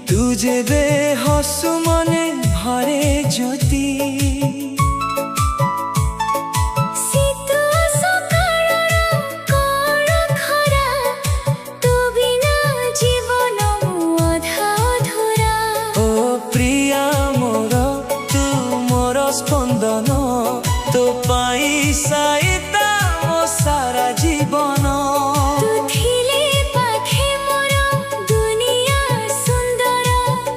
तू जेबे हसु मने भरे ज्योति स्पंदन तो पाई साइता मो सारा जीवन तू थिले पाखे मोर दुनिया सुंदर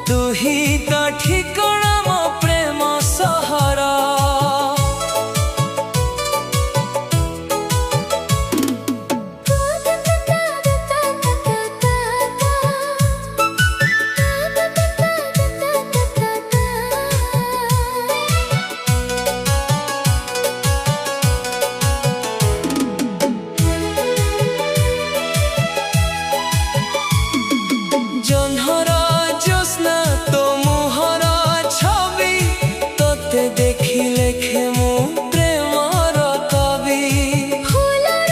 तू ही तो ठिकाना मो प्रेम सहर जन्हरा ज्योत्स्ना तो मुहर छवि तोते देखी लेखे मु प्रेमर कवि फूलर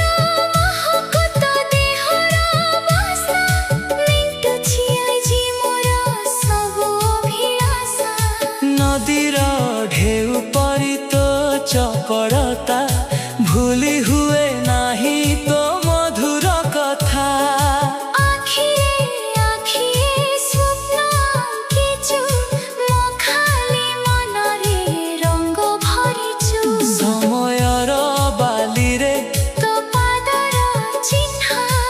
महक तो देहर वासना मिटुछि आजि मोर सब अभिलाषा नदीर ढेउ परि तो चपड़ता भूली हुए नाही तो मधुर कथा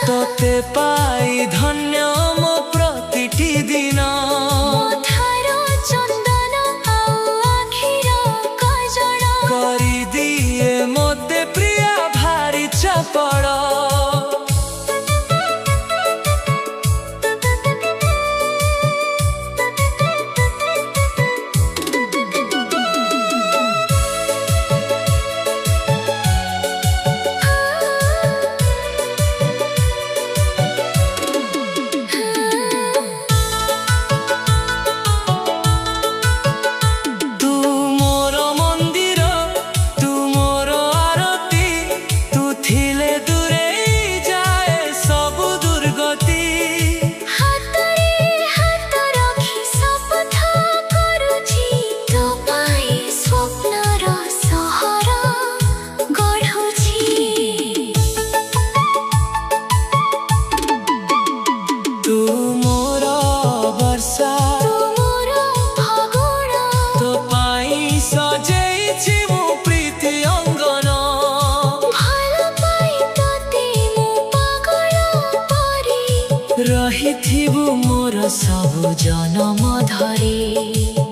तोते पाई धन्य मो प्रतिटी दिन चंदन आखिर कजल करी दिए मोते प्रिया भारी चपड़ तू मोर वर्षा तू मोर फागुन तो पाई सजेइछि मु प्रीति अंगन भल पाई तोते मु पागल परी रहिथिबु मोर सब जन्म धरि।